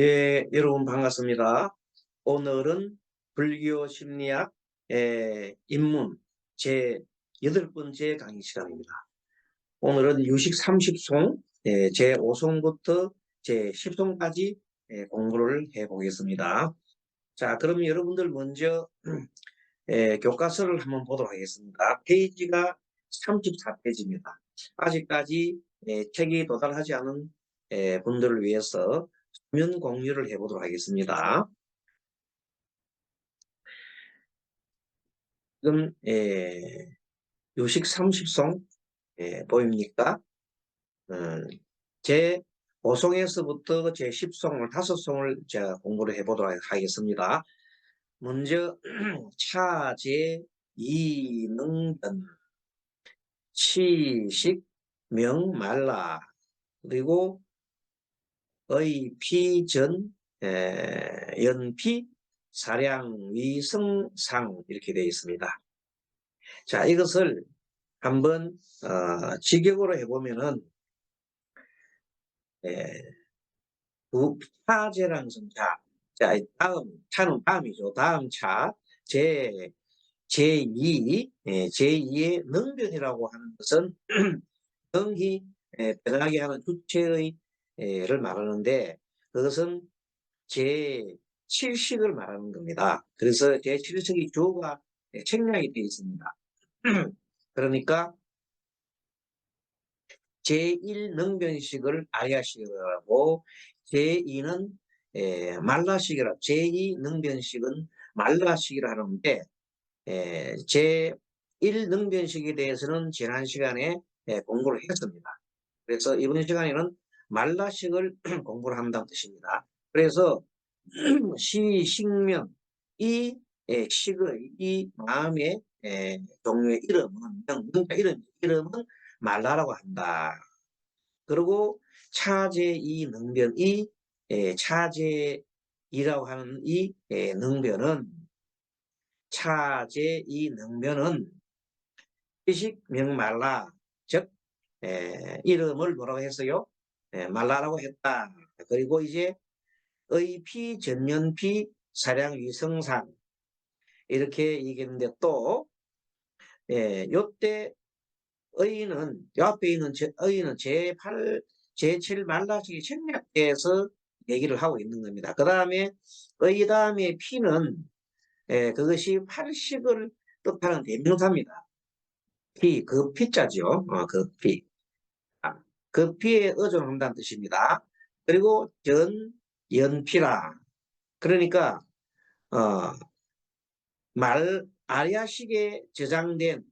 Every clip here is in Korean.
예, 여러분 반갑습니다. 오늘은 불교 심리학 입문 제 8번째 강의 시간입니다. 오늘은 유식 30송 제 5송부터 제 10송까지 공부를 해 보겠습니다. 자, 그럼 여러분들 먼저 교과서를 한번 보도록 하겠습니다. 페이지가 34페이지입니다. 아직까지 책이 도달하지 않은 분들을 위해서 화면 공유를 해보도록 하겠습니다. 지금 요식 30송 보입니까? 제 5송에서부터 제 10송을 5송을 제가 공부를 해보도록 하겠습니다. 먼저 차제 이능변 치식 명말라 그리고 의피전 연피 사량위성상 이렇게 되어 있습니다. 자, 이것을 한번 직역으로 해보면은 차제랑 성차. 자, 다음 차는 다음이죠. 다음 차 제2 제2의 능변이라고 하는 것은 능히 변하게 하는 주체의를 말하는데 그것은 제7식을 말하는 겁니다. 그래서 제7식이 주어가 책략이 되어 있습니다. 그러니까 제1능변식을 아야식이라고 제2는 말라식이라 제2능변식은 말라식이라 하는데 제1능변식에 대해서는 지난 시간에 공부를 했습니다. 그래서 이번 시간에는 말라식을 공부를 한다는 뜻입니다. 그래서 시식명 이 식의 이 마음의 종류의 이름은 이름은 말라라고 한다. 그리고 차제이 능변이 차제이라고 하는 이 능변은 차제이 능변은 시식명말라 즉 이름을 뭐라고 했어요? 말라라고 했다. 그리고 이제 의피 전년피 사량위성상 이렇게 얘기했는데 또 요때 의는 요 앞에 있는 의는 제8 제7 말라식이 책략돼서 얘기를 하고 있는 겁니다. 그 다음에 의 다음에 피는 그것이 팔식을 뜻하는 대명사입니다. 피, 그 피자죠. 그 피. 그 피에 의존한다는 뜻입니다. 그리고 연피라. 그러니까 아리아식에 저장된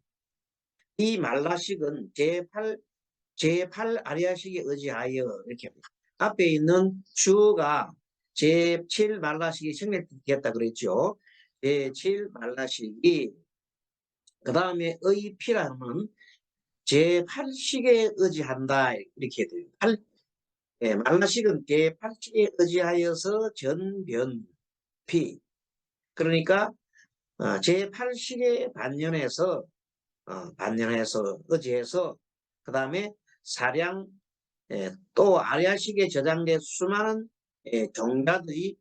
이 말라식은 제8 아리아식에 의지하여 이렇게 합니다. 앞에 있는 주어가 제7 말라식이 생략됐다 그랬죠. 제7 말라식이 그 다음에 의피라는 제8식에 의지한다 이렇게 돼요. 말라식은 제8식에 의지하여서 전변피 그러니까 제8식에 반연해서 의지해서 그 다음에 사량 또 아리아식에 저장된 수많은 종자들이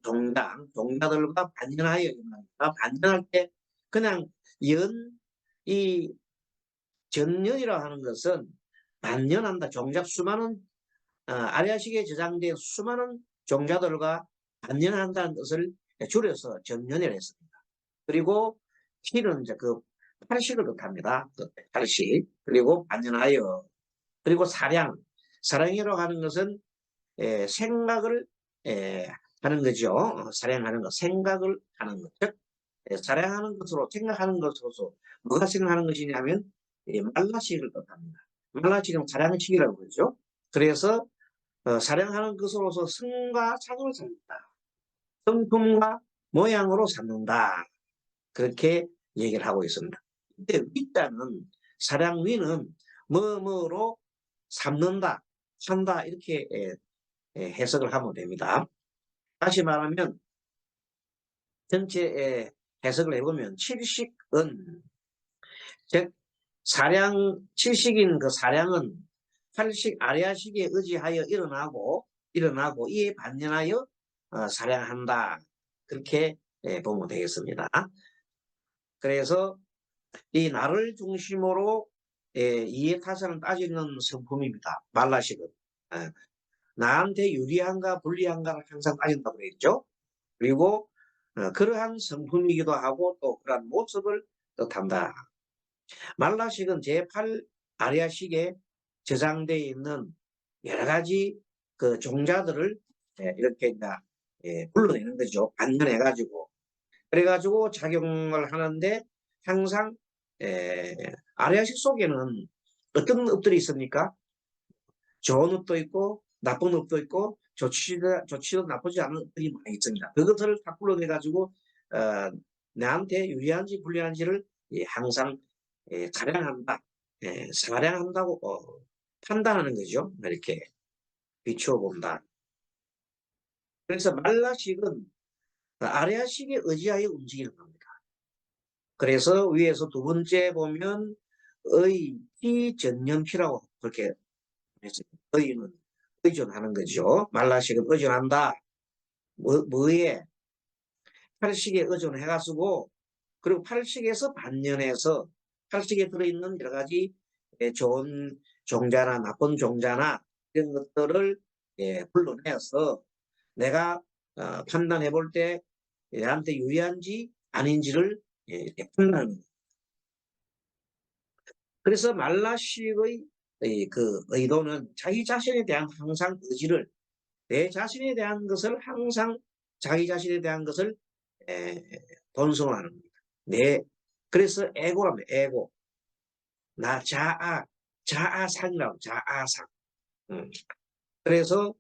종자들과 반연하여 반연할 때 그냥 이 전연이라고 하는 것은 반연한다. 종자 수많은 아리아식에 저장된 수많은 종자들과 반연한다는 뜻을 줄여서 전연이라고 했습니다. 그리고 키는 이제 그 팔식을 뜻합니다. 팔식. 그리고 반연하여. 그리고 사량이라고 하는 것은 생각을 하는 거죠. 사량하는 것, 생각을 하는 것. 즉, 사량하는 것으로, 생각하는 것으로서 뭐가 생각하는 것이냐면 말라식을 뜻합니다. 말라식은 사량식이라고 그러죠. 그래서 사량하는 것으로서 성과 착을 삼는다. 성품과 모양으로 삼는다. 그렇게 얘기를 하고 있습니다. 근데 위자는 사량 위는 뭐뭐로 삼는다, 산다 이렇게 해석을 하면 됩니다. 다시 말하면 전체 해석을 해보면 칠식은 즉 사량 칠식인 그 사량은 팔식 아리아식에 의지하여 일어나고 일어나고 이에 반연하여 사량한다. 그렇게 보면 되겠습니다. 그래서 이 나를 중심으로 이해타산을 따지는 성품입니다. 말라식은. 나한테 유리한가 불리한가를 항상 따진다고 그랬죠. 그리고 그러한 성품이기도 하고 또 그러한 모습을 뜻한다. 말라식은 제8 아리아식에 저장되어 있는 여러 가지 그 종자들을 이렇게 이제 불러내는 거죠. 반전해가지고. 그래가지고 작용을 하는데 항상 아리아식 속에는 어떤 읍들이 있습니까? 좋은 읍도 있고 나쁜 읍도 있고 좋지도 나쁘지 않은 읍들이 많이 있습니다. 그것을 다 불러내가지고 나한테 유리한지 불리한지를 항상 가량한다, 사량한다고 판단하는 거죠. 이렇게 비추어 본다. 그래서 말라식은 아레아식에 의지하여 움직이는 겁니다. 그래서 위에서 두 번째 보면 의피전념피라고 그렇게 했어요. 의는 의존하는 거죠. 말라식은 의존한다. 뭐에? 팔식에 의존해가지고 그리고 팔식에서 반연해서 팔식에 들어있는 여러 가지 좋은 종자나 나쁜 종자나 이런 것들을 불러내서 내가 판단해 볼 때 얘한테 유리한지 아닌지를 판단하는 거예요. 그래서 말라식의 그 의도는 자기 자신에 대한 항상 의지를 내 자신에 대한 것을 항상 자기 자신에 대한 것을 본성을 하는 겁니다. 그래서 에고랍니다. 에고. 나 자아상이라고 자아상. 그래서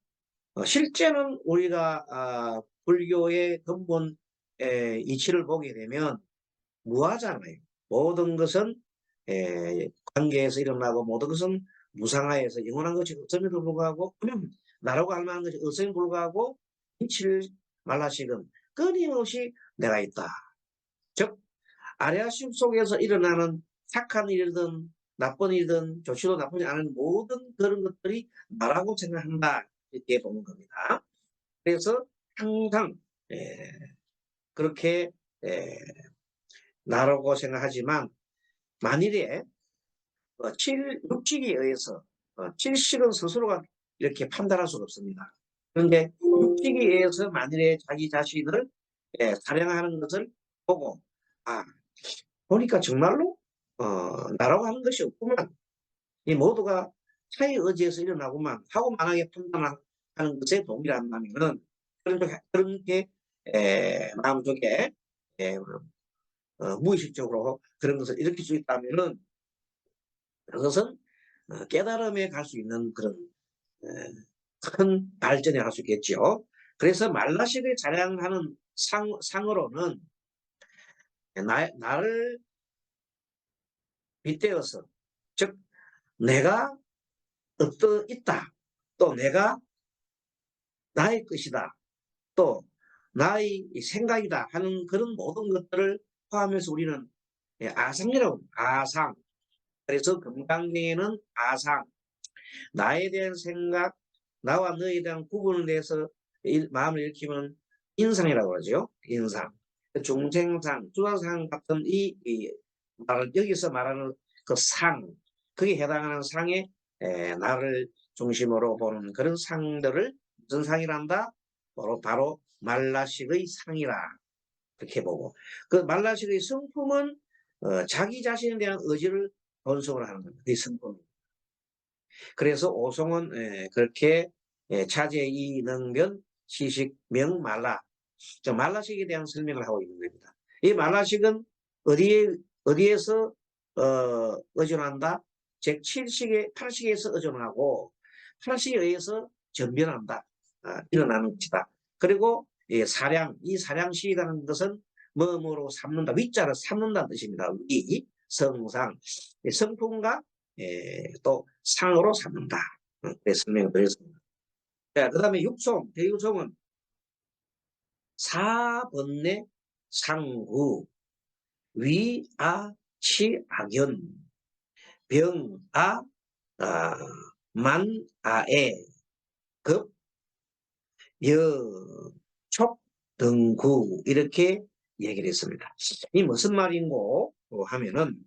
실제는 우리가 불교의 근본 이치를 보게 되면 무하잖아요. 모든 것은 관계에서 일어나고 모든 것은 무상하에서 영원한 것이 없음에도 불구하고 나라고 할 만한 것이 없음에 불구하고 이치를 말라식은 끊임없이 내가 있다. 즉 아레아심 속에서 일어나는 착한 일이든 나쁜 일이든 좋지도 나쁘지 않은 모든 그런 것들이 나라고 생각한다. 이렇게 보는 겁니다. 그래서 항상 그렇게 나라고 생각하지만 만일에 육직에 의해서 칠식은 스스로가 이렇게 판단할 수가 없습니다. 그런데 육직에 의해서 만일에 자기 자신을 사령하는 것을 보고 보니까 정말로 나라고 하는 것이 없구만. 이 모두가 차의 의지에서 일어나고만 하고 만하게 판단하는 것에 동일한다면은 그렇게 마음속에 무의식적으로 그런 것을 일으킬 수 있다면은 그것은 깨달음에 갈 수 있는 그런 큰 발전에 갈 수 있겠죠. 그래서 말라식을 자랑하는 상으로는 나를 빗대어서 즉 내가 있다. 또 내가 나의 것이다. 또 나의 생각이다 하는 그런 모든 것들을 포함해서 우리는 아상이라고 아상. 그래서 금강경에는 아상. 나에 대한 생각, 나와 너에 대한 구분을 내서 마음을 일으키면 인상이라고 그러죠. 인상. 중생상, 주상상 같은 여기서 말하는 그 상, 그게 해당하는 상에 나를 중심으로 보는 그런 상들을 무슨 상이란다? 바로 말라식의 상이라 그렇게 보고 그 말라식의 성품은 자기 자신에 대한 의지를 본성으로 하는 겁니다. 그 성품. 그래서 오송은 그렇게 차제 이능변 시식명 말라 말라식에 대한 설명을 하고 있는 겁니다. 이 말라식은 어디에서 의존한다? 즉 7식에 8식에서 의존하고 8식에 의해서 전변한다. 일어나는 것이다. 그리고 이 사량시라는 것은 뭐뭐로 삼는다. 위자를 삼는다는 뜻입니다. 위, 성상, 성품과 또 상으로 삼는다. 설명을 드렸습니다. 그 다음에 육송, 대육송은 사번내 상구, 위아, 치악연, 병아, 만아에, 급, 여, 촉, 등구 이렇게 얘기를 했습니다. 이 무슨 말인고 하면은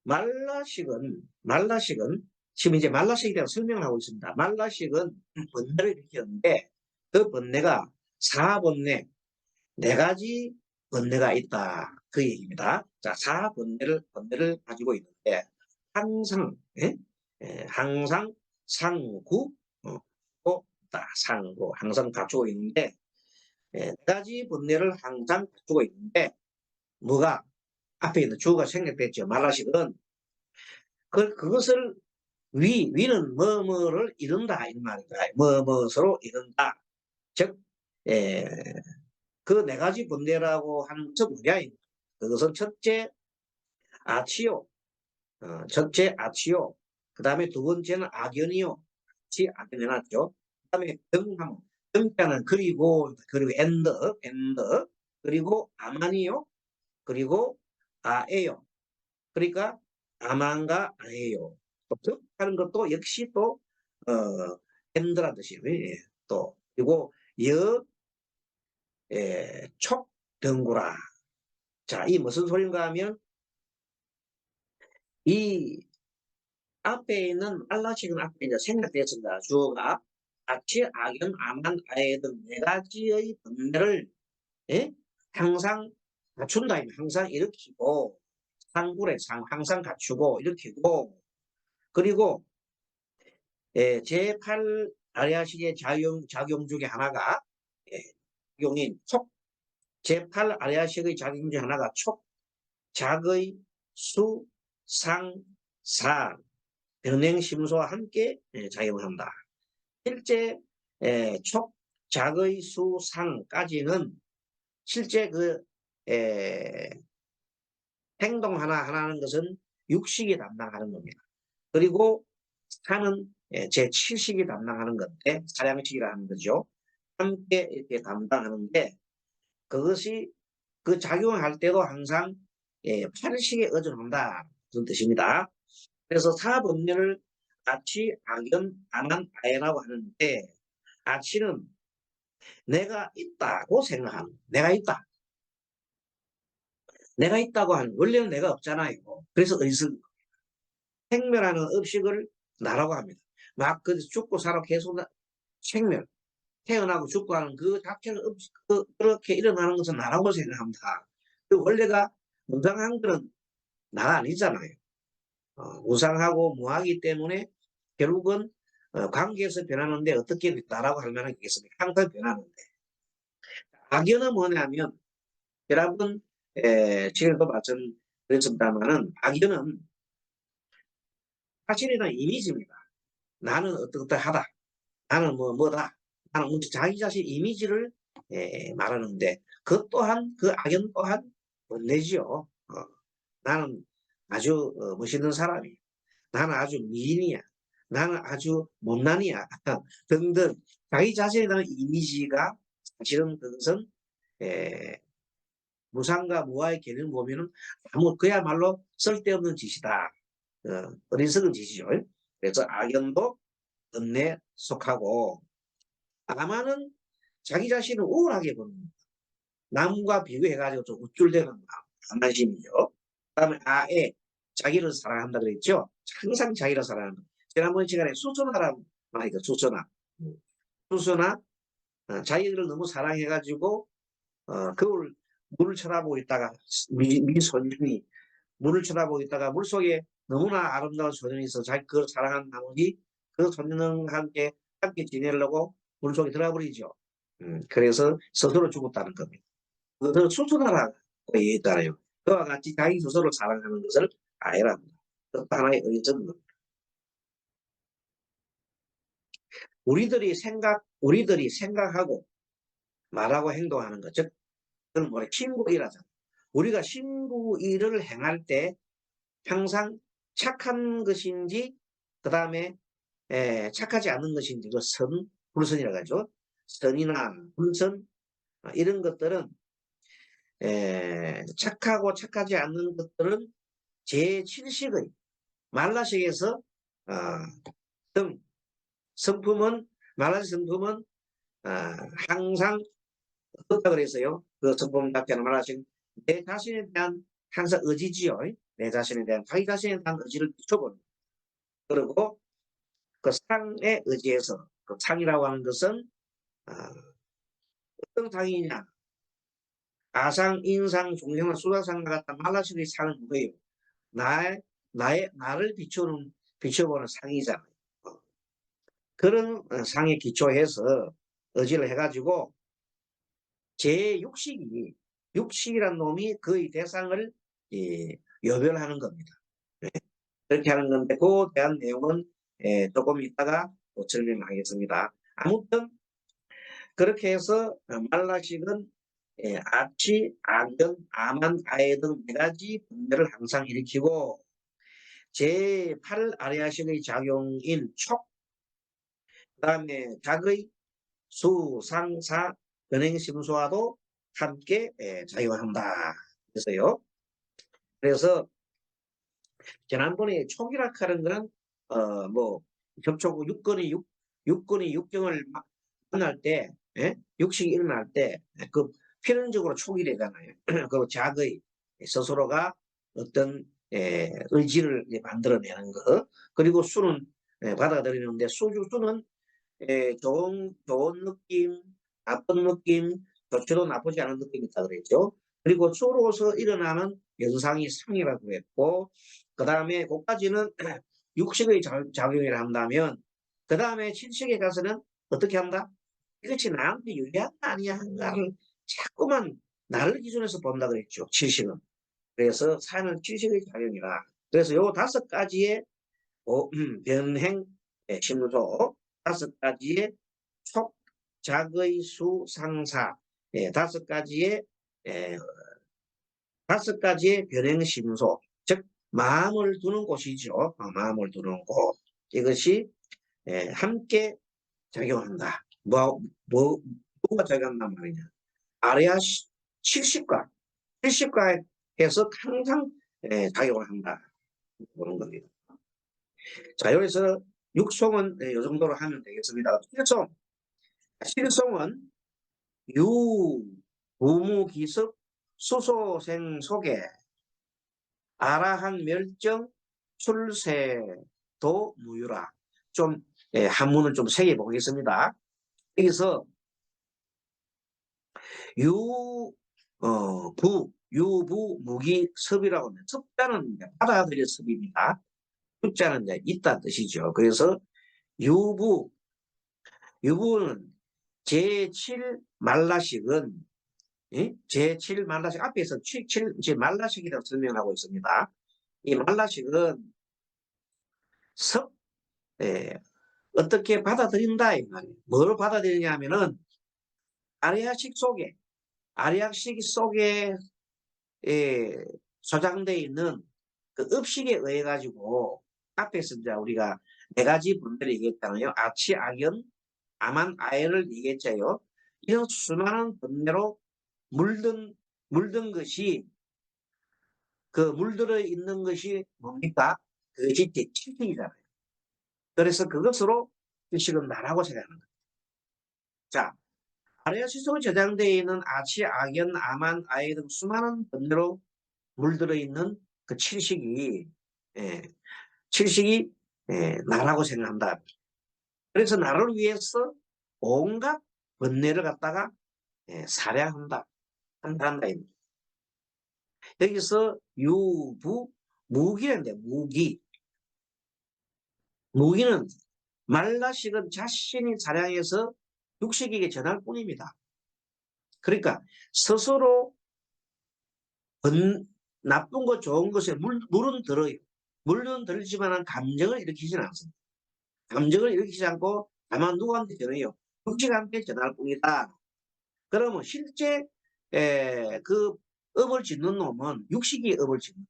말라식은 지금 이제 말라식에 대한 설명을 하고 있습니다. 말라식은 번뇌를 일으켰는데 그 번뇌가 사번뇌 네 가지 번뇌가 있다 그 얘기입니다. 자, 번뇌를 가지고 있는데 항상 항상 상구 상구 항상 갖추고 있는데 네 가지 번뇌를 항상 갖추고 있는데 뭐가 앞에 있는 주어가 생략됐죠. 말라식은 그것을 위는 뭐뭐를 이룬다 이 말입니다. 뭐뭐서로 이룬다. 즉 그 네 가지 번뇌라고 하는 것은 뭐냐? 그것은 첫째 아치요. 첫째 아치요. 그 다음에 두 번째는 악연이요. 같이 악연해놨죠. 그 다음에 등함. 등자는 그리고 엔더. 그리고 아만이요. 그리고 아에요. 그러니까 아만과 아에요. 또 하는 것도 역시 또 엔더란 뜻이에요. 예. 또 그리고 촉 등구라. 자, 이 무슨 소린가 하면 이 앞에 있는 알라식은 앞에 이제 생략되었습니다. 주어가 아치, 악연, 아만, 아에 등 네 가지의 번뇌를 항상 갖춘다. 항상 일으키고 상굴에 항상 갖추고 일으키고 그리고 제8 아리아식의 작용 중에 하나가 작용인 촉 제8 아리아식의 작용 중에 하나가 촉, 작의, 수, 상, 사 변행심소와 함께 작용을 한다. 실제 촉, 작의, 수, 상까지는 실제 그 행동 하나 하는 것은 육식이 담당하는 겁니다. 그리고 사는 제7식이 담당하는 건데 사량식이라 하는 거죠. 함께 이렇게 담당하는데 그것이 그 작용할 때도 항상 8식에 의존한다 그런 뜻입니다. 그래서 사법률을 아치, 악연, 안한, 아해라고 하는데 아치는 내가 있다고 생각하는 내가 있다고 하는 원래는 내가 없잖아요. 그래서 의식 생멸하는 업식을 나라고 합니다. 막 그 죽고 살아 계속 생멸 태어나고 죽고 하는 그 자체는 그렇게 일어나는 것은 나라고 생각합니다. 그 원래가 무상한 것은 나가 아니잖아요. 무상하고 무하기 때문에 결국은 관계에서 변하는데 어떻게 나라고 할 만한 게 있겠습니까? 항상 변하는데. 악연은 뭐냐면 여러분 지금도 말씀드렸습니다만은 악연은 사실이나 이미지입니다. 나는 어떠하다. 나는 뭐다. 나는 자기 자신 이미지를 말하는데 그 또한 그 악연 또한 번뇌지요. 나는 아주 멋있는 사람이야. 나는 아주 미인이야. 나는 아주 못난이야. 등등 자기 자신에 대한 이미지가 사실은 그것은 무상과 무아의 개념을 보면은 그야말로 쓸데없는 짓이다. 어리석은 짓이죠. 그래서 악연도 번뇌에 속하고 아마는 자기 자신을 우월하게 보는 남과 비교해가지고 좀 우쭐대는 안심이죠. 그다음에 아에 자기를 사랑한다 그랬죠. 항상 자기를 사랑한다. 지난번 시간에 수선화라고 말이죠. 수선화 자기를 너무 사랑해가지고 그걸 물을 쳐다보고 있다가 미소년이 물을 쳐다보고 있다가 물속에 너무나 아름다운 소년이 있어 자기 그걸 사랑한 나머지 그 소년과 함께 지내려고 물속에 들어가 버리죠. 그래서 스스로 죽었다는 겁니다. 그것을 수순하라고 얘기했잖아요. 그와 같이 자기 스스로를 사랑하는 것을 아이랍니다. 그것도 하나의 의존 겁니다. 우리들이 생각하고 말하고 행동하는 것, 즉, 그건 뭐래, 신구일하잖아. 우리가 신구일을 행할 때 항상 착한 것인지, 그 다음에 착하지 않은 것인지, 그 불선이라고 하죠. 선이나 불선, 이런 것들은 착하고 착하지 않는 것들은 제7식의 말라식에서 등, 성품은 말라시 성품은 항상 어떻다 그랬어요? 그 성품 답변을 말하신 내 자신에 대한 항상 의지지요. 내 자신에 대한 자기 자신에 대한 의지를 비춰보는. 그리고 그 상에 의지해서 그 상이라고 하는 것은 어떤 상이냐? 아상, 인상, 종상, 수다상과 같은 말라시의 상은 뭐예요? 나를 비춰보는 상이잖아요. 그런 상에 기초해서 의지를 해가지고 제 육식이란 놈이 그의 대상을 여별하는 겁니다. 네. 그렇게 하는 건데 그에 대한 내용은 조금 이따가 설명하겠습니다. 아무튼 그렇게 해서 말라식은 아치, 악연, 아만, 아해 등 4가지 분열을 항상 일으키고 제8 아리아식의 작용인 촉, 그 다음에 작의 수, 상, 사, 변행심수와도 함께 작용한다. 그래서요. 그래서 지난번에 촉이라 하는 거는 뭐 접촉 육근이 육경을 만날 때 육식이 일어날 때 그 필연적으로 촉이 되잖아요. 그 자의 스스로가 어떤 의지를 만들어내는 거. 그리고 수는 받아들이는데 수는 좋은 느낌, 나쁜 느낌, 좋지도 나쁘지 않은 느낌이 있다 그랬죠. 그리고 수로서 일어나는 연상이 상이라고 했고, 그 다음에 그까지는 육식의 작용을 한다면, 그 다음에 칠식에 가서는 어떻게 한다? 이것이 나한테 유리한가 아니야 한가를 자꾸만 나를 기준해서 본다 그랬죠. 칠식은. 그래서 사는 칠식의 작용이라. 그래서 요 5가지의 변행 심소, 5가지의 촉, 작의, 수, 상사, 5가지의 5가지의 변행 심소, 즉 마음을 두는 곳이죠. 마음을 두는 곳. 이것이 함께 작용한다. 뭐가 작용한단 말이냐? 아래아 70과 70과에서 항상 작용을 한다. 보는 겁니다. 자, 여기서 육송은 이 정도로 하면 되겠습니다. 실송은 유, 부무기습, 수소생 속에 아라한 멸정, 출세도 무유라. 좀 한문을 좀 새겨 보겠습니다. 여기서 유부 무기 섭이라고 하면 섭자는 받아들일 섭입니다. 숫자는 있다 뜻이죠. 그래서 유부는 제7 말라식은 제7 말라식 앞에서 7 말라식이라고 설명하고 있습니다. 이 말라식은 섭 어떻게 받아들인다 이 말이에요. 뭘 받아들이냐 하면은 아리아식 속에 소장되어 있는 그 업식에 의해 가지고 앞에서 이제 우리가 4가지 분들을 얘기했잖아요. 아치, 악연, 아만, 아해를 얘기했잖아요. 이런 수많은 번뇌로 물든 것이 그 물들어 있는 것이 뭡니까? 그것이 칠식이잖아요. 그래서 그것으로 지금 나라고 생각하는 거예요. 자, 아래아시 속에 저장되어 있는 아치, 악연, 아만, 아해 등 수많은 번뇌로 물들어 있는 그 칠식이 칠식이 나라고 생각한다. 그래서 나를 위해서 온갖 번뇌를 갖다가 살해한다. 한다. 여기서 유부 무기인데 무기는 말라식은 자신이 사량해서 육식에게 전할 뿐입니다. 그러니까 스스로 나쁜 것 좋은 것에 물은 들어요. 물은 들지만 감정을 일으키지는 않습니다. 감정을 일으키지 않고 다만 누구한테 전해요. 육식한테 전할 뿐이다. 그러면 실제 그 업을 짓는 놈은 육식이 업을 짓는 거예요.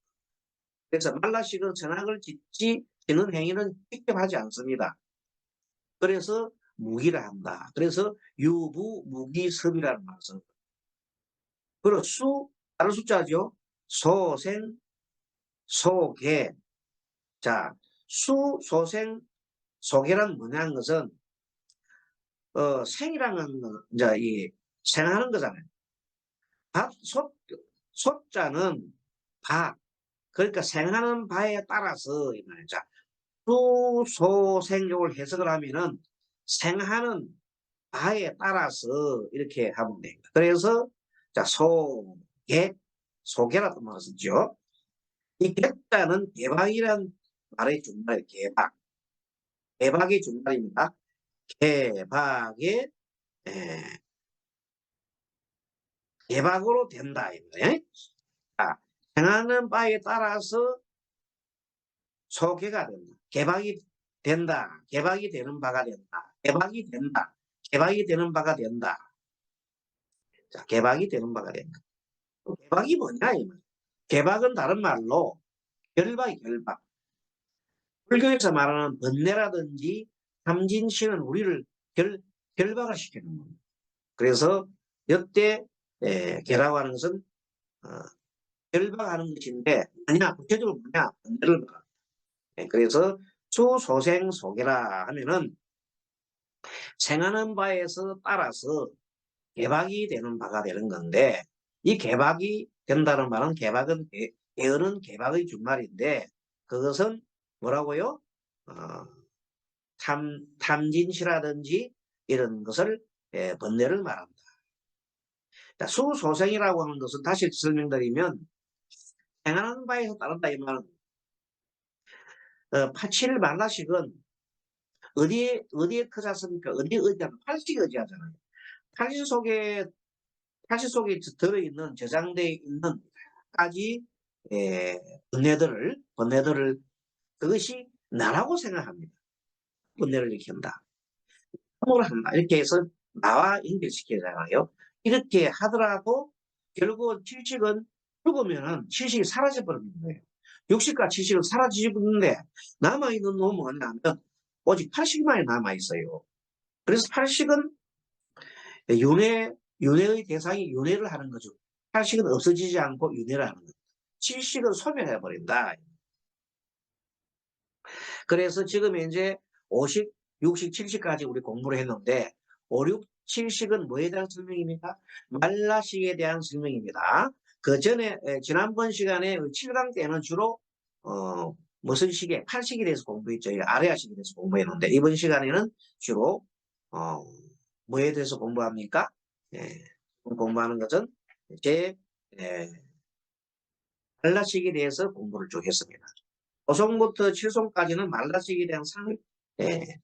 그래서 말라식은 선악을 짓는 행위는 직접 하지 않습니다. 그래서 무기를 한다. 그래서 유부 무기섭이라는 말을 씁니다. 그리고 다른 숫자죠. 소생 소개. 자, 소생 소개란 뭐냐는 것은 생이라는 이제 이 생하는 거잖아요. 소자는 바, 그러니까 생하는 바에 따라서 이 말이죠. 자, 수소생욕을 해석을 하면은 생하는 바에 따라서 이렇게 하면 됩니다. 그래서 자, 소개라도 말을 쓰죠. 이 개자는 개박이란 말의 준말, 개박의 준말입니다. 개박의 개박으로 된다. 자, 행하는 바에 따라서 소개가 된다. 개박이 된다. 개박이 되는 바가 된다. 개박이 된다. 개박이 되는 바가 된다. 자, 개박이 되는 바가 된다. 개박이 뭐냐? 이 말. 개박은 다른 말로 결박이 결박. 불교에서 말하는 번뇌라든지 삼진신은 우리를 결박을 시키는 겁니다. 그래서 여태 개라고 하는 것은 결박하는 것인데 뭐냐? 구체적으로 뭐냐? 번뇌를 말합니다. 그래서 수소생 소개라 하면은 생하는 바에서 따라서 개박이 되는 바가 되는 건데 이 개박이 된다는 말은 개박은 개어는 개박의 준말인데 그것은 뭐라고요? 탐진시라든지 이런 것을 번뇌를 말합니다. 수소생이라고 하는 것은 다시 설명드리면 행하는 바에서 따른다 이 말은 87 만라식은 어디에 터졌습니까? 어디에 의지하는 팔식에 의지하잖아요. 팔식 속에 들어있는 저장되어 있는 가지 번뇌들을 그것이 나라고 생각합니다. 번뇌를 일으킨다. 뭘 한다. 이렇게 해서 나와 연결시키잖아요. 이렇게 하더라도 결국 칠식은 죽으면은 칠식이 사라져버리는 거예요. 육식과 칠식은 사라지는데 남아있는 놈은 뭐냐면 오직 팔식만이 남아있어요. 그래서 팔식은 윤회의 대상이 윤회를 하는 거죠. 팔식은 없어지지 않고 윤회를 하는 거죠. 칠식은 소멸해버린다. 그래서 지금 이제 50, 60, 70까지 우리 공부를 했는데 5, 6, 7식은 뭐에 대한 설명입니까? 말라식에 대한 설명입니다. 그 전에 지난번 시간에 7강 때는 주로 무슨 식에 8식에 대해서 공부했죠. 아레아식에 대해서 공부했는데 이번 시간에는 주로 뭐에 대해서 공부합니까? 공부하는 것은 제 말라식에 대해서 공부를 쭉 했습니다. 5송부터 7송까지는 말라식에 대한 상을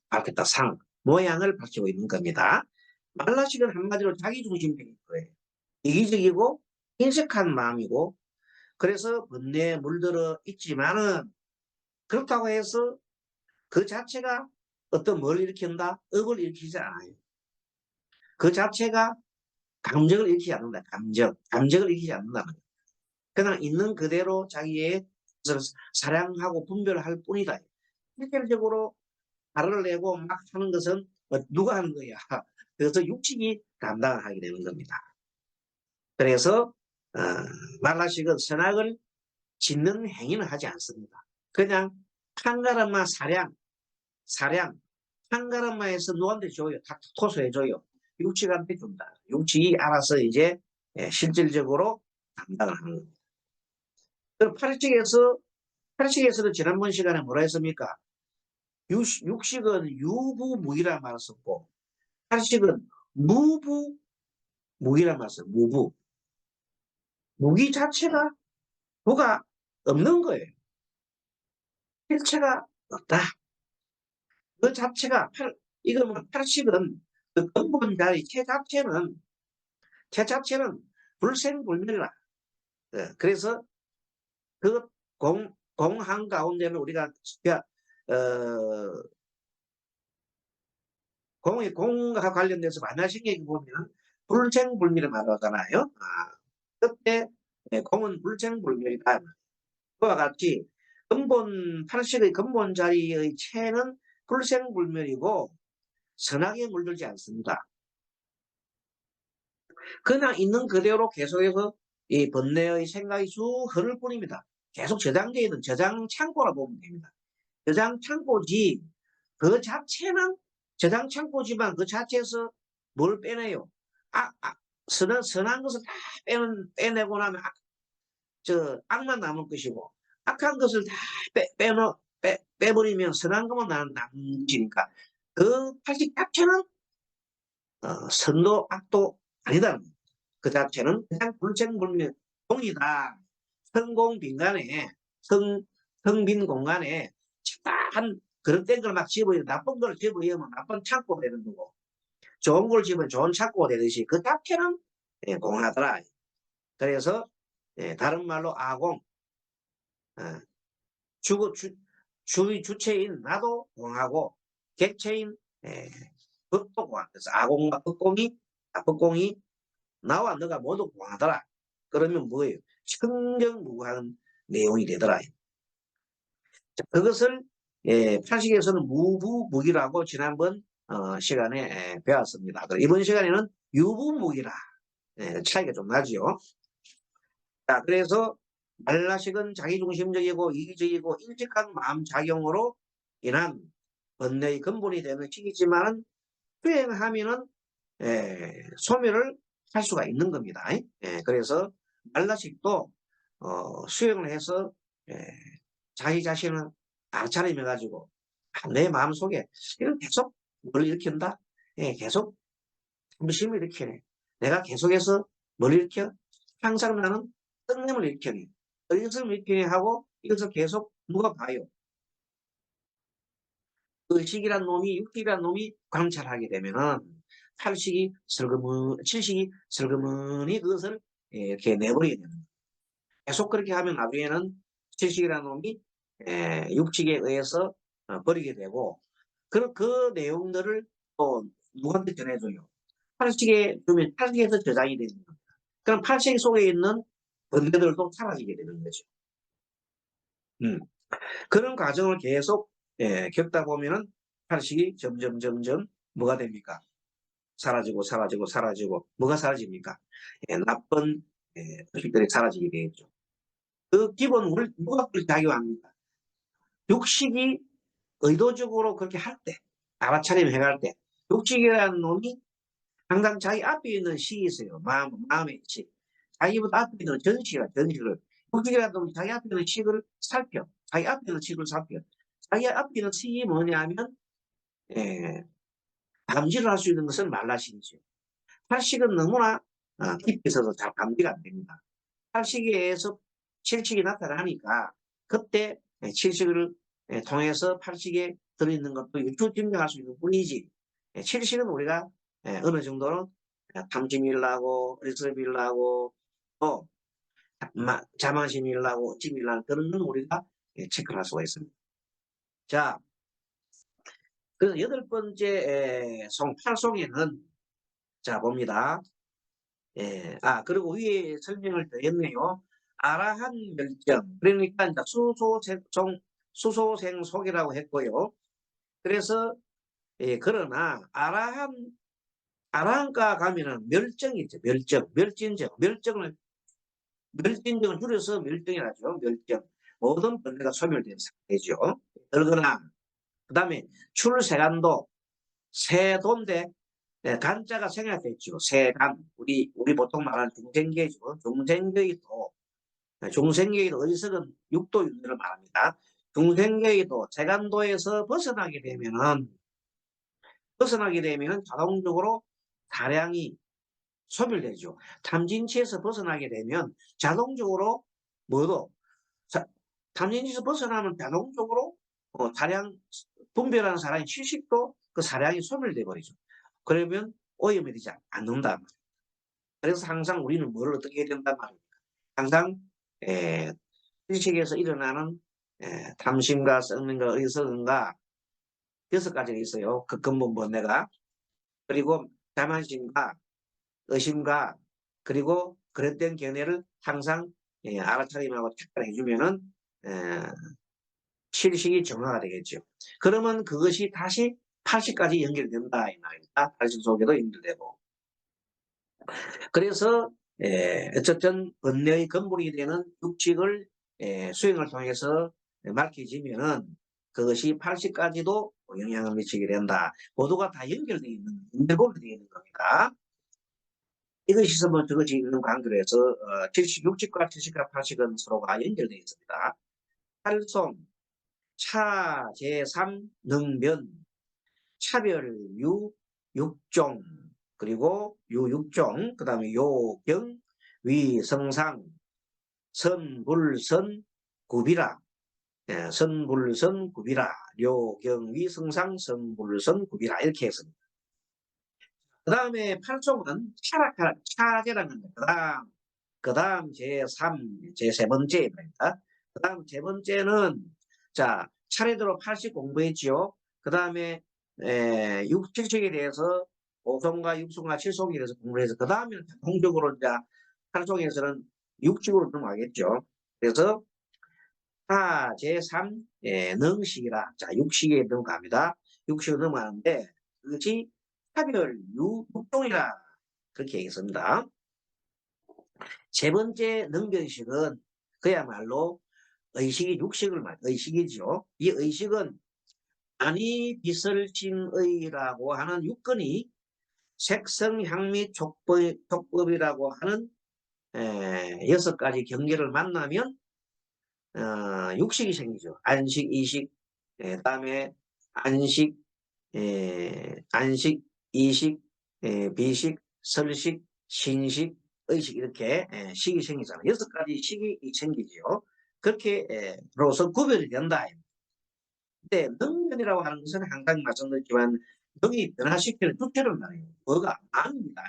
밝혔다. 모양을 밝히고 있는 겁니다. 말라식은 한마디로 자기중심적인 거예요. 이기적이고 인색한 마음이고 그래서 번뇌에 물들어 있지만은 그렇다고 해서 그 자체가 어떤 뭘 일으킨다? 업을 일으키지 않아요. 그 자체가 감정을 일으키지 않는다. 감정을 일으키지 않는다는 거예요. 그냥 있는 그대로 자기의 사랑하고 분별할 뿐이다. 실질적으로 발을 내고 막 하는 것은 누가 하는 거야? 그래서 육식이 감당을 하게 되는 겁니다. 그래서 말라식은 선악을 짓는 행위는 하지 않습니다. 그냥 한가람마 한가람마에서 누구한테 줘요? 토소해줘요. 육식한테 준다. 육식이 알아서 이제 실질적으로 감당을 하는 겁니다. 그럼 팔식에서는 지난번 시간에 뭐라 했습니까? 육식은 유부무이라는 말을 썼고 팔식은 무부무이라는 말을 썼어요. 무기 자체가 부가 없는 거예요. 실체가 없다. 그 자체가 이건 팔식은 그 근본 자리 체 자체는 불생불멸이라. 그래서 그 공한 가운데는 우리가 공과 관련돼서 만화신경이 보면 불생불멸을 말하잖아요. 그때 공은 불생불멸이다. 그와 같이 팔식의 근본 자리의 체는 불생불멸이고 선악에 물들지 않습니다. 그냥 있는 그대로 계속해서 이 번뇌의 생각이 쭉 흐를 뿐입니다. 계속 저장되어 있는 저장 창고라 보면 됩니다. 저장 창고지 그 자체는 저장 창고지만 그 자체에서 뭘 빼내요? 선한 것을 다 빼내고 나면 악만 남을 것이고, 악한 것을 다 빼버리면 선한 것만 남으니까, 그 팔식 자체는 선도 악도 아니다. 그 자체는 그냥 불생불灭동이다. 성공빈간에 성빈 공간에 한 그릇된 걸 막 집어요. 나쁜 걸 집어이면 나쁜 창고가 되는 거고, 좋은 걸 집으면 좋은 창고가 되듯이 그 자체는 공하더라. 그래서 다른 말로 아공, 주체인 나도 공하고 객체인 법도 공하. 그래서 아공과 법공이 나와 너가 모두 공하더라. 그러면 뭐예요? 청정무구한 내용이 되더라. 그것을 팔식에서는 무부무기라고 지난번 시간에 배웠습니다. 이번 시간에는 유부무기라. 차이가 좀 나지요. 자, 그래서 말라식은 자기중심적이고 이기적이고 일직한 마음작용으로 인한 번뇌의 근본이 되는 식이지만 수행하면은 소멸을 할 수가 있는 겁니다. 그래서 말라식도 수행을 해서 자기 자신을 알차림해가지고 내 마음속에 이건 계속 뭘 일으킨다? 계속 무심을 일으키네. 내가 계속해서 뭘 일으켜? 항상 나는 뜬냄을 일으키네. 이것을 일으키네 하고 이것을 계속 누가 봐요? 의식이란 놈이, 육식이란 놈이 관찰하게 되면은 칠식이 슬그머니 그것을 이렇게 내버리게 됩니다. 계속 그렇게 하면 나중에는 칠식이라는 놈이 육식에 의해서 버리게 되고, 그 내용들을 또 누구한테 전해줘요? 팔식에서 저장이 되는 겁니다. 그럼 팔식 속에 있는 번뇌들도 사라지게 되는 거죠. 그런 과정을 계속 겪다 보면은 팔식이 점점 뭐가 됩니까? 사라지고 뭐가 사라집니까? 나쁜 의식들이 사라지게 되겠죠. 그 기본 누가 그렇게 작용합니까? 육식이 의도적으로 그렇게 할 때, 알아차림 해갈 때, 육식이라는 놈이 항상 자기 앞에 있는 식이 있어요. 마음의 식. 자기보다 앞에 있는 전식을. 육식이라는 놈이 자기 앞에 있는 식을 살펴. 자기 앞에 있는 식을 살펴. 자기 앞에 있는 식이 뭐냐면, 감지를 할 수 있는 것은 말라식이죠. 팔식은 너무나 깊이 있어서 잘 감지가 안 됩니다. 팔식에 의해서 칠식이 나타나니까 그때 칠식을 통해서 팔식에 들어있는 것도 유추 증명할 수 있는 뿐이지, 칠식은 우리가 어느 정도는 탐심이 일나고 어리석음이 일나고 또 자만심이 일나고 어찜이 일나고 그런 건 우리가 체크를 할 수가 있습니다. 자, 그래서 8번째 팔송에는 자 봅니다. 그리고 위에 설명을 드렸네요. 아라한 멸정, 그러니까 이제 수소생속이라고 했고요. 그래서 그러나 아라한가 가면은 멸정이죠. 멸진정을 줄여서 멸정이라죠. 멸정. 모든 번뇌가 소멸된 상태죠. 그러거나 그 다음에 출세간도 세도인데 간자가 생략됐죠. 세간, 우리 보통 말하는 중생계죠. 중생계의도 어리석은 육도윤회를 말합니다. 중생계의도 재간도에서 벗어나게 되면은 자동적으로 다량이 소멸되죠. 탐진치에서 벗어나게 되면 자동적으로 탐진치에서 벗어나면 자동적으로 다량 분별하는 사람이 취식도 그 사량이 소멸돼 버리죠. 그러면 오염이 되지 않는다. 그래서 항상 우리는 뭘 어떻게 해야 된단 말입니까? 항상 취식에서 일어나는 탐심과 썩는과 의석은가 6가지가 있어요. 그 근본 번뇌가. 그리고 자만심과 의심과 그리고 그릇된 견해를 항상 알아차림하고 착각해 주면은 칠식이 정화가 되겠죠. 그러면 그것이 다시 80까지 연결된다 이 말입니다. 80 속에도 연결되고. 그래서 어쨌든 번뇌의 근본이 되는 육식을 수행을 통해서 밝혀지면은 그것이 80까지도 영향을 미치게 된다. 모두가 다 연결되어 있는, 연결고리되어 있는 겁니다. 이것이 뭐 저것이 있는 관계로 해서 60과 70과 80은 서로가 연결되어 있습니다. 활송, 차, 제3, 능변, 차별유, 육종, 그리고 유육종, 그 다음에 요경, 위성상, 선불선, 구비라, 선불선, 구비라, 료경, 위성상, 선불선, 구비라 이렇게 했습니다. 그 다음에 8종은 차제라는 겁니다. 그 다음 제3, 제3 번째입니다. 그 다음 세 번째는, 자, 차례대로 80 공부했지요. 그 다음에, 7척에 대해서 5송과 6송과 7송에 대해서 공부를 해서, 그 다음에 공적으로 이제 8송에서는 6축으로 넘어가겠죠. 그래서, 제3, 능식이라. 자, 6식에 넘어갑니다. 6식으로 넘어가는데, 그것이 차별유 6종이라. 그렇게 얘기했습니다. 세 번째 능변식은 그야말로 의식이 육식을 말, 의식이죠. 이 의식은 안이 비설진의라고 하는 육근이 색성향미 촉법이라고 하는 6가지 경계를 만나면 육식이 생기죠. 안식, 이식, 그다음에 안식, 안식, 이식, 비식, 설식, 신식, 의식 이렇게 식이 생기잖아요. 6가지 식이 생기죠. 그렇게 로서 구별이 된다. 근데 능변이라고 하는 것은 항상 말씀드렸지만 능이 변화시키는 주체를 말해요. 뭐가 마음입니다.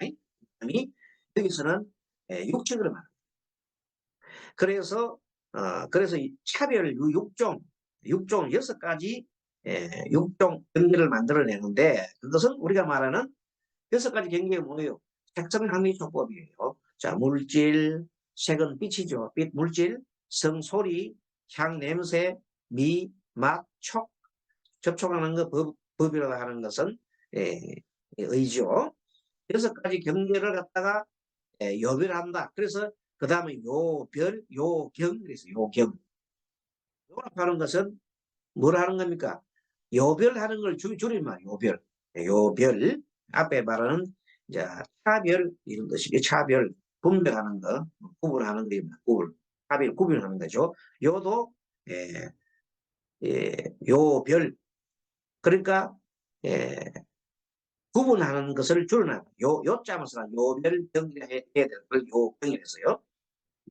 마음이 여기서는 육체를 말해요. 그래서 이 차별 육종 6가지 6종 경계를 만들어내는데 그것은 우리가 말하는 6가지 경계가 뭐예요? 색성향미촉법이에요. 자, 물질, 색은 빛이죠. 빛, 물질, 성, 소리, 향, 냄새, 미, 맛, 촉, 접촉하는 거 법이라고 하는 것은 의죠. 6가지 경계를 갖다가 요별한다. 그래서 그 다음에 요별, 요경, 그래서 요경. 요랍하는 것은 뭘 하는 겁니까? 요별하는 걸 줄인 말, 요별. 요별. 앞에 말하는 이제 차별 이런 것이 차별, 분별하는 거, 구분하는 거입니다. 차별, 구분하는 거죠. 요도 요별. 그러니까 구분하는 것을 줄여놔. 요자만 써라. 요별 병이라 해야 되는 걸 요병이라서요.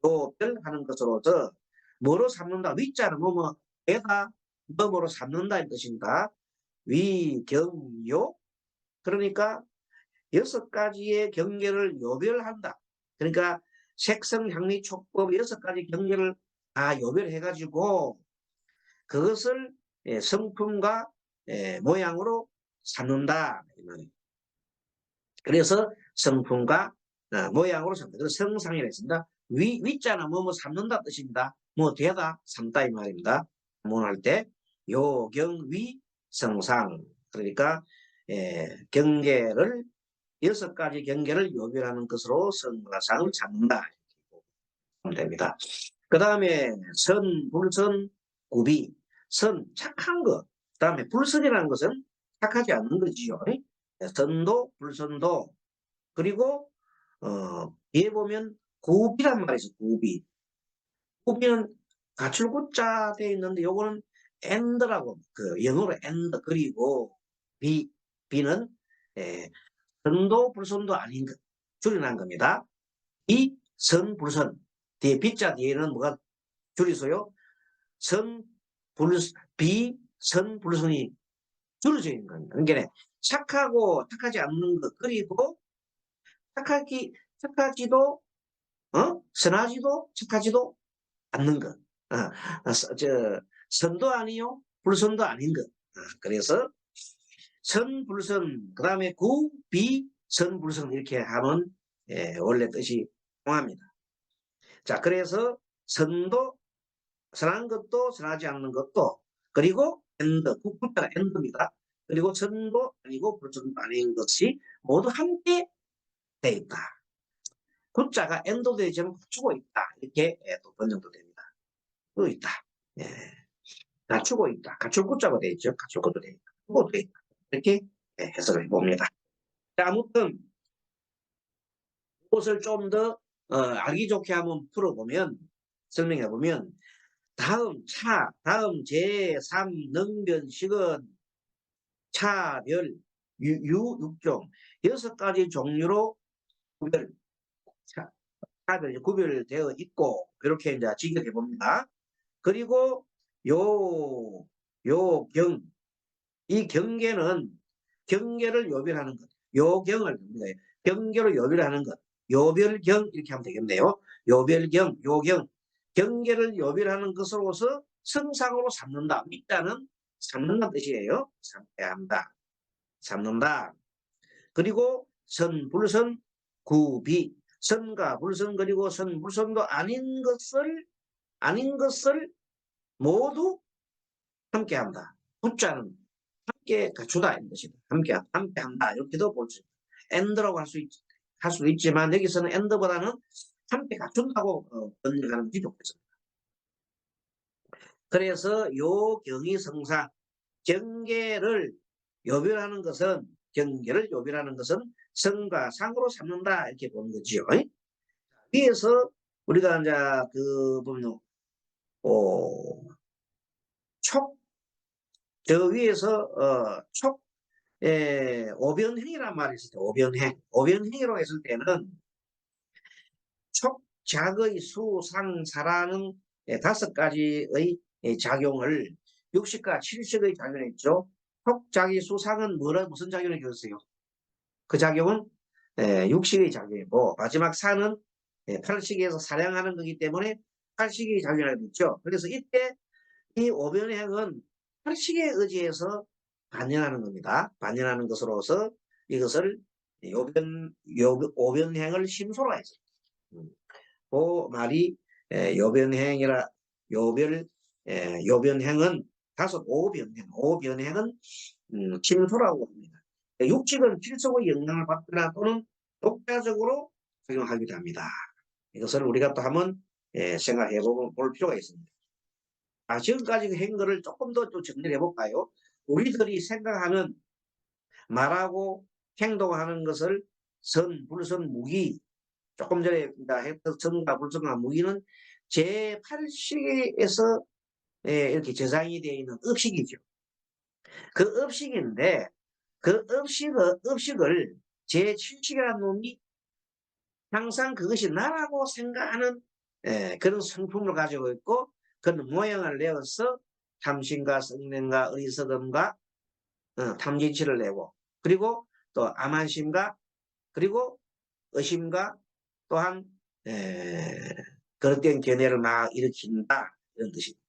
요별하는 것으로서 뭐로 삼는다. 위자는 뭐뭐 에다 뭐뭐로 삼는다는 뜻입니다. 위경요. 그러니까 6가지의 경계를 요별한다. 그러니까 색성, 향미, 촉법 6가지 경계를 다 요별해가지고 그것을 성품과 모양으로 삼는다. 그래서 성품과 모양으로 삼는다. 그래서 성상이라 했습니다. 위자는 뭐뭐 삼는다 뜻입니다. 뭐 되다, 삼다 이 말입니다. 문할 때 요경위 성상. 그러니까 경계를 6가지 경계를 요별하는 것으로 성과상을 찾는다. 하면 됩니다. 그 다음에 선, 불선, 구비. 선, 착한 것. 그 다음에 불선이라는 것은 착하지 않는 거지요. 선도, 불선도. 그리고 뒤에 보면 구비란 말이 있어요. 구비. 구비는 가출구자 되어 있는데 요거는 and라고 그 영어로 and 그리고 비는 선도 불선도 아닌 것 줄여난 겁니다. 이 선 불선 뒤에 비자 뒤에는 뭐가 줄이서요? 선 비선 불선이 줄여져 있는 겁니다. 그러니까 착하고 착하지 않는 것 그리고 착하지도 선하지도 착하지도 않는 것. 선도 아니요 불선도 아닌 것. 그래서 선 불선 그 다음에 구 비 선 불선 이렇게 하면 원래 뜻이 통합니다. 자, 그래서 선도 선한 것도 선하지 않는 것도 그리고 엔드 국부가 엔드입니다. 그리고 선도 아니고 불선도 아닌 것이 모두 함께 돼 있다. 국자가 엔도되지만 갖추고 있다. 이렇게 또 번역도 됩니다. 또 있다. 예. 갖추고 있다. 갖출 구자가 되어 있죠. 갖출 것도 되어 있다. 그것도 되어 있다. 이렇게 해석을 해봅니다. 자, 아무튼 이것을 좀 더 알기 좋게 한번 풀어보면, 설명해 보면, 다음 제3 능변식은 차별, 육종 6가지 종류로 구별되어 있고, 이렇게 이제 직역해 봅니다. 그리고 이 경계를 요별하는 것, 요경을 경계로 요별하는 것, 요별경 이렇게 하면 되겠네요. 요별경, 요경, 경계를 요별하는 것으로서 성상으로 삼는다. 밑단은 삼는다는 뜻이에요. 삼해야 한다. 삼는다. 그리고 선, 불선, 구비, 선과 불선 그리고 선, 불선도 아닌 것을 모두 함께한다. 부자는 함께 갖추다 이런 것이다. 함께한다 이렇게도 볼 수 있다. 엔드라고 할 수도 있지만 여기서는 엔드보다는 함께 갖춘다고 번역하는 것이 좋겠습니다. 그래서 요경이 성사 경계를 요별하는 것은 성과 상으로 삼는다 이렇게 보는 거지요. 위에서 우리가 이제 보면 저 위에서 오변행이란 말이 있을 때 오변행으로 했을 때는 촉작의 수상사라는 5가지의 작용을 60과 70의 작용을 했죠. 촉작의 수상은 무슨 작용을 줬어요? 그 작용은 육식의 작용이고 마지막 사는 팔식에서 사량하는 거기 때문에 팔식의 작용을 했죠. 그래서 이때 이 오변행은 팔식에 의지해서 반연하는 겁니다. 반연하는 것으로서 이것을 오변행을 심소로 해서 그 말이 요변행은 오변행은 심소라고 합니다. 육식은 필수의 영향을 받거나 또는 독자적으로 적용하기도 합니다. 이것을 우리가 또 한번 생각해 볼 필요가 있습니다. 지금까지 한 거를 조금 더 정리해 볼까요? 우리들이 생각하는 말하고 행동하는 것을 선, 불선, 무기 조금 전에 했던 선과 불선과 무기는 제8식에서 이렇게 저장이 되어 있는 업식이죠. 그 업식인데 그 업식을 제7식이라는 놈이 항상 그것이 나라고 생각하는 그런 성품을 가지고 있고 그런 모양을 내어서 탐심과 성냄과 어리석음과 탐진치를 내고 그리고 또 암한심과 그리고 의심과 또한 그릇된 견해를 막 일으킨다 이런 뜻입니다.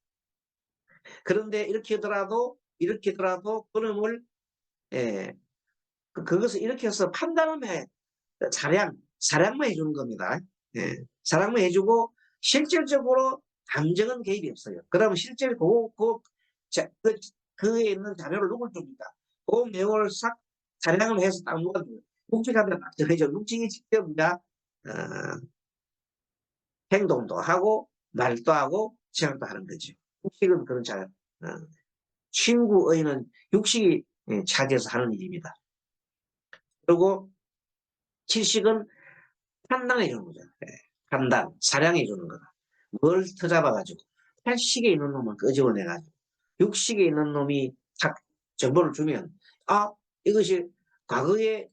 그런데 이렇게 하더라도 그놈을 그것을 이렇게 해서 판단을 사량만 해주는 겁니다. 사량만 해주고 실질적으로 감정은 개입이 없어요. 그러면 실제로 그에 있는 자료를 누굴 줍니까? 그 내용을 싹 사량을 해서 딱 누가 묵직하면 딱 정해져. 묵직이 직접 행동도 하고 말도 하고 생각도 하는 거죠. 육식은 그런 잘 친구의는 육식이 차지해서 하는 일입니다. 그리고 칠식은 판단해 주는 거죠. 판단, 사량해 주는 거다. 뭘 터잡아가지고 팔식에 있는 놈은 끄집어내가지고 육식에 있는 놈이 딱 정보를 주면 이것이 과거의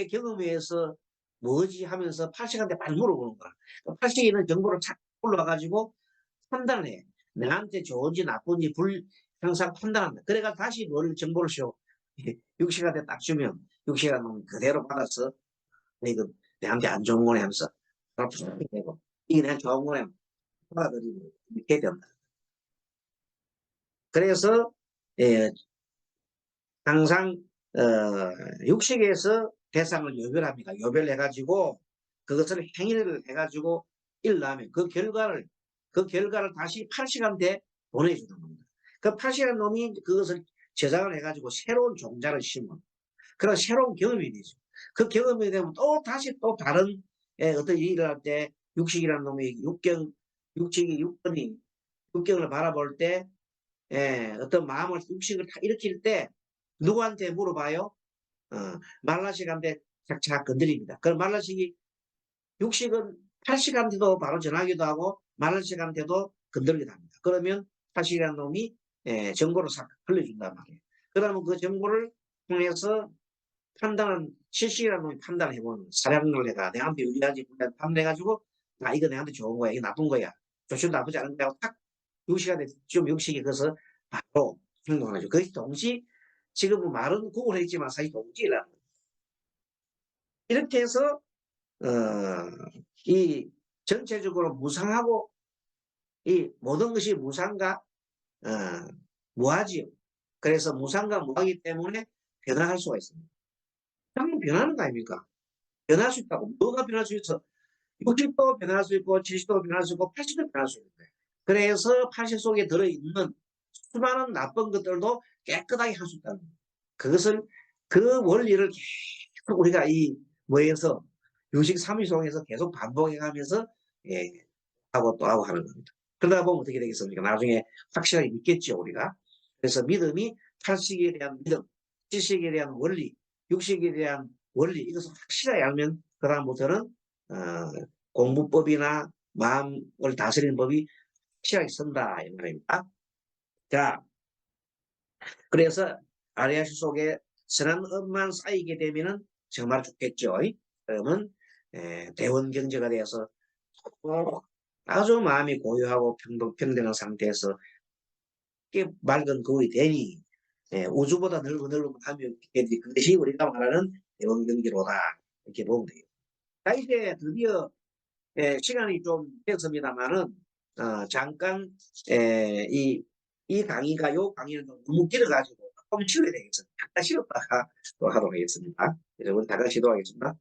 경험에 의해서 뭐지 하면서 팔식한테 말 물어보는 거야. 팔식에 있는 정보를 착 올라와가지고 판단을 해. 나한테 좋은지 나쁜지 항상 판단한다. 그래가 다시 뭘 정보를 줘. 육식한테 딱 주면 육식한 놈이 그대로 받아서 이거 내한테 안 좋은 거네 하면서 되고 이게 내가 좋은 거네 받아들이고 이렇게 된다. 그래서 항상 육식에서 대상을 요별합니다. 요별해가지고 그것을 행위를 해가지고 일어나면 그 결과를 다시 8시간대 보내주는 겁니다. 그 8시간 놈이 그것을 저장을 해가지고 새로운 종자를 심은 그런 새로운 경험이 되죠. 그 경험이 되면 또 다시 또 다른 어떤 일을 할 때 육식이라는 놈이 육경을 바라볼 때 어떤 마음을 육식을 다 일으킬 때 누구한테 물어봐요? 말라식한테 착착 건드립니다. 그럼 말라식이 육식은 팔식한테도 바로 전하기도 하고 말라식한테도 건드리기도 합니다. 그러면 팔식이라는 놈이 정보를 싹 흘려준단 말이에요. 그러면 그 정보를 통해서 판단은 실식이라는 놈이 판단을 해보는 사량을 내가 내한테 유리한지 판단해가지고 이거 내한테 좋은 거야 이거 나쁜 거야 좋지도 나쁘지 않은 거야 딱 육식한테 좀 육식이 그래서 바로 행동을 하죠. 그것이 동시 지금 뭐 말은 구분을 했지만 사실 동지라는 거예요. 이렇게 해서 이 전체적으로 무상하고 이 모든 것이 무상과 무하지요. 그래서 무상과 무하기 때문에 변화할 수가 있습니다. 당연히 변하는 거 아닙니까? 변할 수 있다고. 뭐가 변할 수 있어? 60도 변할 수 있고 70도 변할 수 있고 80도 변할 수 있는 거예요. 그래서 80 속에 들어있는 수많은 나쁜 것들도 깨끗하게 할 수 있다는 거예요. 그것을 그 원리를 계속 우리가 이 뭐에서 유식 3위송에서 계속 반복해 가면서 하고 또 하고 하는 겁니다. 그러다 보면 어떻게 되겠습니까? 나중에 확실하게 믿겠죠, 우리가. 그래서 믿음이 탈식에 대한 믿음, 지식에 대한 원리, 육식에 대한 원리, 이것을 확실하게 알면 그다음부터는 공부법이나 마음을 다스리는 법이 확실하게 선다 이 말입니다. 자, 그래서 아리아시 속에 선한 업만 쌓이게 되면은 정말 좋겠죠. 그러면 대원 경제가 되어서 아주 마음이 고요하고 평등한 상태에서 맑은 거울이 되니 우주보다 넓은 하면 그것이 우리가 말하는 대원 경제로다 이렇게 보면 돼요. 자, 이제 드디어 시간이 좀 됐습니다만은 잠깐 이 강의가 요 강의는 너무 길어가지고 조금 쉬어야 되겠습니다. 잠깐 쉬었다가 또 하도록 하겠습니다. 여러분 다 같이 시도하겠습니다.